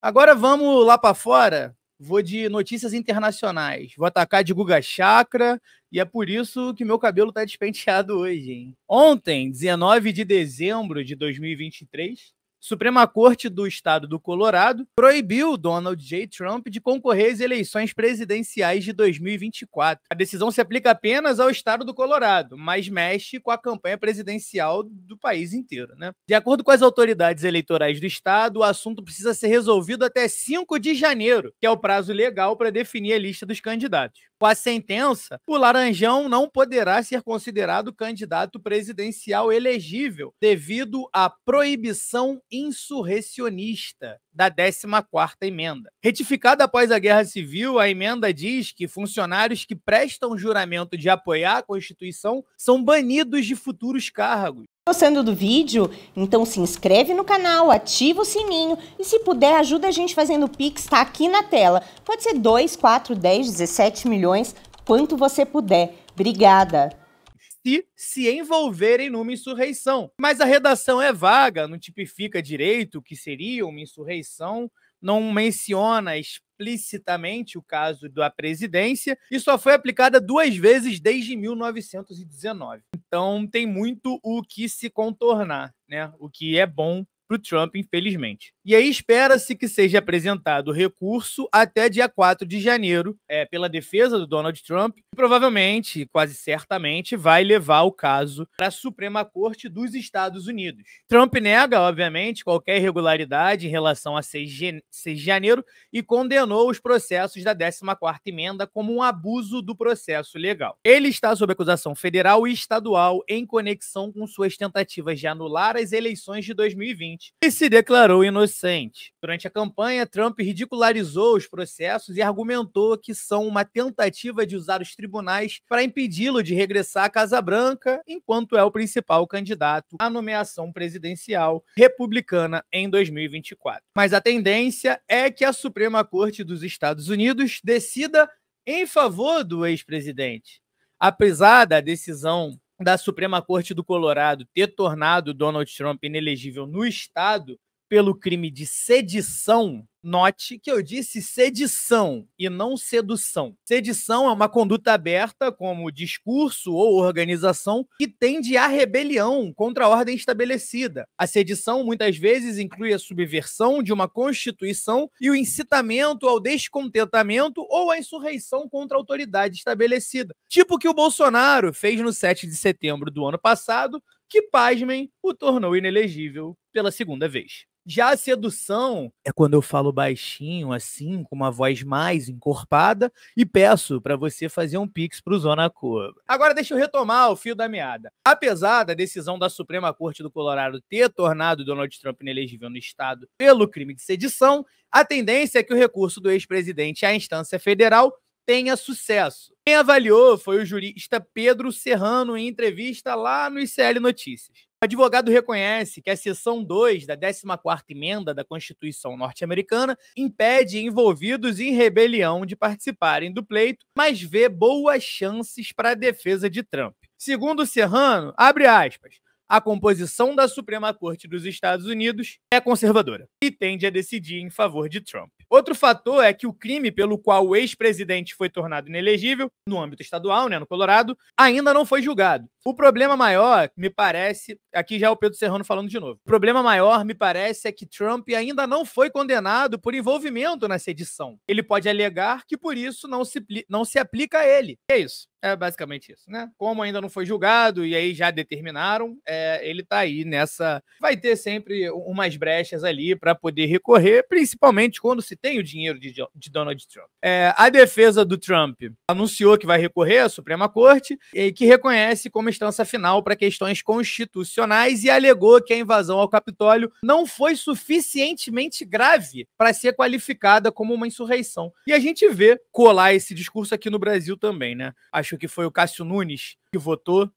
Agora vamos lá para fora. Vou de notícias internacionais. Vou atacar de Guga Chakra e é por isso que meu cabelo tá despenteado hoje, hein? Ontem, 19 de dezembro de 2023, Suprema Corte do Estado do Colorado proibiu Donald J. Trump de concorrer às eleições presidenciais de 2024. A decisão se aplica apenas ao Estado do Colorado, mas mexe com a campanha presidencial do país inteiro, né? De acordo com as autoridades eleitorais do Estado, o assunto precisa ser resolvido até 5 de janeiro, que é o prazo legal para definir a lista dos candidatos. Com a sentença, o Laranjão não poderá ser considerado candidato presidencial elegível devido à proibição insurrecionista da 14ª emenda. Retificada após a Guerra Civil, a emenda diz que funcionários que prestam juramento de apoiar a Constituição são banidos de futuros cargos. Gostando do vídeo? Então se inscreve no canal, ativa o sininho e se puder ajuda a gente fazendo o Pix, tá aqui na tela. Pode ser 2, 4, 10, 17 milhões, quanto você puder. Obrigada. Se envolverem numa insurreição. Mas a redação é vaga, não tipifica direito o que seria uma insurreição, não menciona explicitamente o caso da presidência e só foi aplicada 2 vezes desde 1919. Então tem muito o que se contornar, né? O que é bom para o Trump, infelizmente. E aí espera-se que seja apresentado recurso até dia 4 de janeiro pela defesa do Donald Trump, que provavelmente, quase certamente, vai levar o caso para a Suprema Corte dos Estados Unidos. Trump nega, obviamente, qualquer irregularidade em relação a 6 de janeiro e condenou os processos da 14ª emenda como um abuso do processo legal. Ele está sob acusação federal e estadual em conexão com suas tentativas de anular as eleições de 2020 e se declarou inocente. Durante a campanha, Trump ridicularizou os processos e argumentou que são uma tentativa de usar os tribunais para impedi-lo de regressar à Casa Branca, enquanto é o principal candidato à nomeação presidencial republicana em 2024. Mas a tendência é que a Suprema Corte dos Estados Unidos decida em favor do ex-presidente. Apesar da decisão da Suprema Corte do Colorado ter tornado Donald Trump inelegível no estado pelo crime de sedição, note que eu disse sedição e não sedução. Sedição é uma conduta aberta, como discurso ou organização, que tende à rebelião contra a ordem estabelecida. A sedição muitas vezes inclui a subversão de uma constituição e o incitamento ao descontentamento ou à insurreição contra a autoridade estabelecida. Tipo o que o Bolsonaro fez no 7 de setembro do ano passado, que, pasmem, o tornou inelegível pela segunda vez. Já a sedução é quando eu falo baixinho, assim, com uma voz mais encorpada, e peço para você fazer um pix pro Zona Curva. Agora deixa eu retomar o fio da meada. Apesar da decisão da Suprema Corte do Colorado ter tornado Donald Trump inelegível no estado pelo crime de sedição, a tendência é que o recurso do ex-presidente à instância federal tenha sucesso. Quem avaliou foi o jurista Pedro Serrano em entrevista lá no ICL Notícias. O advogado reconhece que a seção 2 da 14ª emenda da Constituição norte-americana impede envolvidos em rebelião de participarem do pleito, mas vê boas chances para a defesa de Trump. Segundo Serrano, abre aspas, a composição da Suprema Corte dos Estados Unidos é conservadora e tende a decidir em favor de Trump. Outro fator é que o crime pelo qual o ex-presidente foi tornado inelegível, no âmbito estadual, no Colorado, ainda não foi julgado. O problema maior, me parece, aqui já é o Pedro Serrano falando de novo, o problema maior, me parece, é que Trump ainda não foi condenado por envolvimento na sedição. Ele pode alegar que por isso não se aplica a ele. É isso. É basicamente isso, né? Como ainda não foi julgado e aí já determinaram, ele tá aí nessa... Vai ter sempre umas brechas ali para poder recorrer, principalmente quando se tem o dinheiro de Donald Trump. A defesa do Trump anunciou que vai recorrer à Suprema Corte e que reconhece como instância final para questões constitucionais e alegou que a invasão ao Capitólio não foi suficientemente grave para ser qualificada como uma insurreição. E a gente vê colar esse discurso aqui no Brasil também, né? Acho que foi o Cássio Nunes que votou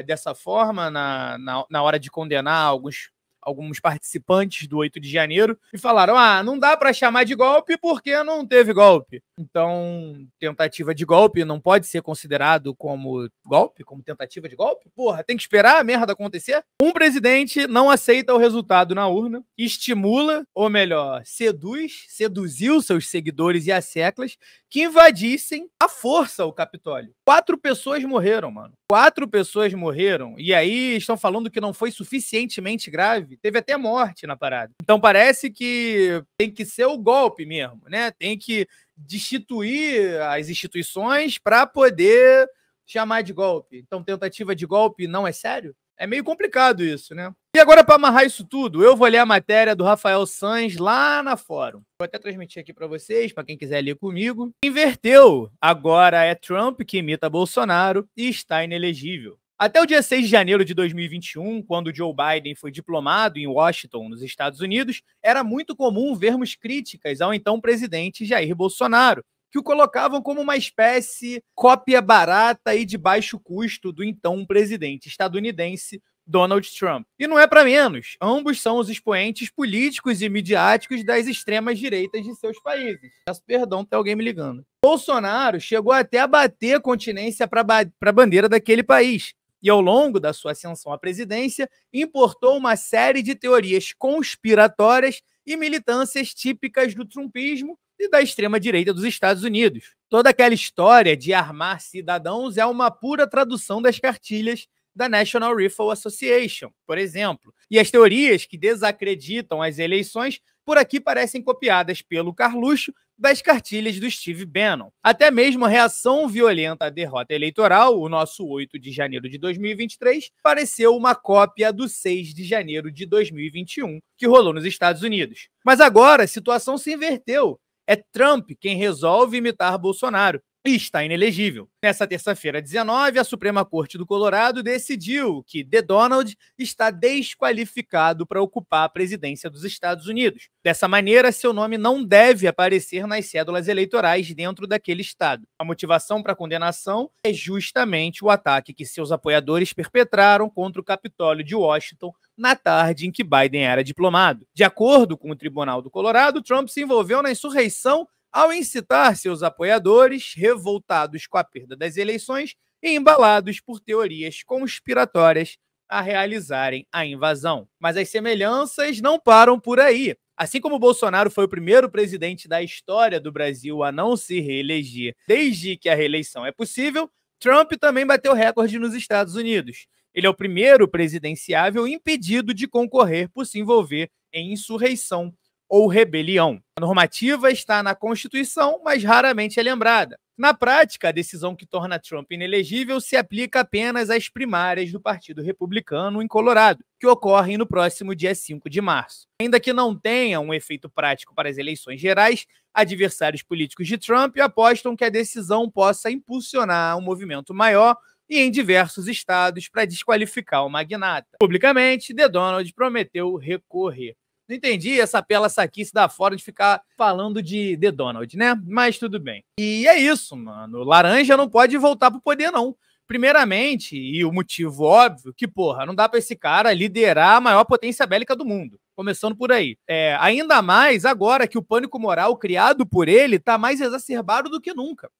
dessa forma na hora de condenar alguns alguns participantes do 8 de janeiro, e falaram, não dá para chamar de golpe porque não teve golpe. Então, tentativa de golpe não pode ser considerado como golpe, como tentativa de golpe? Porra, tem que esperar a merda acontecer? Um presidente não aceita o resultado na urna, estimula, ou melhor, seduziu seus seguidores e asseclas que invadissem à força o Capitólio. 4 pessoas morreram, mano. 4 pessoas morreram. E aí estão falando que não foi suficientemente grave. Teve até morte na parada. Então parece que tem que ser o golpe mesmo, né? Tem que destituir as instituições para poder chamar de golpe. Então tentativa de golpe não é sério? É meio complicado isso, né? E agora, para amarrar isso tudo, eu vou ler a matéria do Rafael Sanz lá na Fórum. Vou até transmitir aqui para vocês, para quem quiser ler comigo. Inverteu. Agora é Trump que imita Bolsonaro e está inelegível. Até o dia 6 de janeiro de 2021, quando Joe Biden foi diplomado em Washington, nos Estados Unidos, era muito comum vermos críticas ao então presidente Jair Bolsonaro, que o colocavam como uma espécie cópia barata e de baixo custo do então presidente estadunidense Donald Trump. E não é para menos, ambos são os expoentes políticos e midiáticos das extremas direitas de seus países. Peço perdão, tem alguém me ligando. Bolsonaro chegou até a bater continência para a bandeira daquele país. E ao longo da sua ascensão à presidência, importou uma série de teorias conspiratórias e militâncias típicas do trumpismo e da extrema-direita dos Estados Unidos. Toda aquela história de armar cidadãos é uma pura tradução das cartilhas da National Rifle Association, por exemplo. E as teorias que desacreditam as eleições por aqui parecem copiadas pelo Carluxo das cartilhas do Steve Bannon. Até mesmo a reação violenta à derrota eleitoral, o nosso 8 de janeiro de 2023, pareceu uma cópia do 6 de janeiro de 2021, que rolou nos Estados Unidos. Mas agora a situação se inverteu. É Trump quem resolve imitar Bolsonaro e está inelegível. Nessa terça-feira, 19, a Suprema Corte do Colorado decidiu que The Donald está desqualificado para ocupar a presidência dos Estados Unidos. Dessa maneira, seu nome não deve aparecer nas cédulas eleitorais dentro daquele estado. A motivação para a condenação é justamente o ataque que seus apoiadores perpetraram contra o Capitólio de Washington na tarde em que Biden era diplomado. De acordo com o Tribunal do Colorado, Trump se envolveu na insurreição ao incitar seus apoiadores, revoltados com a perda das eleições e embalados por teorias conspiratórias, a realizarem a invasão. Mas as semelhanças não param por aí. Assim como Bolsonaro foi o primeiro presidente da história do Brasil a não se reeleger desde que a reeleição é possível, Trump também bateu recorde nos Estados Unidos. Ele é o primeiro presidenciável impedido de concorrer por se envolver em insurreição ou rebelião. A normativa está na Constituição, mas raramente é lembrada. Na prática, a decisão que torna Trump inelegível se aplica apenas às primárias do Partido Republicano em Colorado, que ocorrem no próximo dia 5 de março. Ainda que não tenha um efeito prático para as eleições gerais, adversários políticos de Trump apostam que a decisão possa impulsionar um movimento maior e em diversos estados para desqualificar o magnata. Publicamente, The Donald prometeu recorrer. Não entendi essa pela saquice da fora de ficar falando de The Donald, né? Mas tudo bem. E é isso, mano. Laranja não pode voltar pro poder, não. Primeiramente, e o motivo óbvio, que, porra, não dá pra esse cara liderar a maior potência bélica do mundo. Começando por aí. Ainda mais agora que o pânico moral criado por ele tá mais exacerbado do que nunca.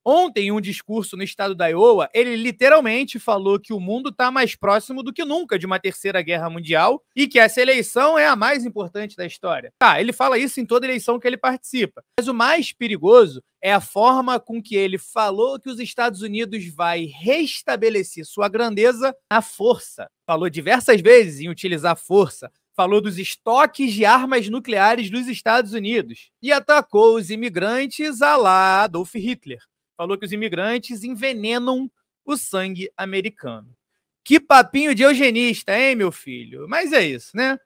Ontem, em um discurso no estado da Iowa, ele literalmente falou que o mundo está mais próximo do que nunca de uma terceira guerra mundial e que essa eleição é a mais importante da história. Tá, ele fala isso em toda eleição que ele participa. Mas o mais perigoso é a forma com que ele falou que os Estados Unidos vai restabelecer sua grandeza na força. Falou diversas vezes em utilizar força. Falou dos estoques de armas nucleares dos Estados Unidos e atacou os imigrantes à la Adolf Hitler. Falou que os imigrantes envenenam o sangue americano. Que papinho de eugenista, hein, meu filho? Mas é isso, né?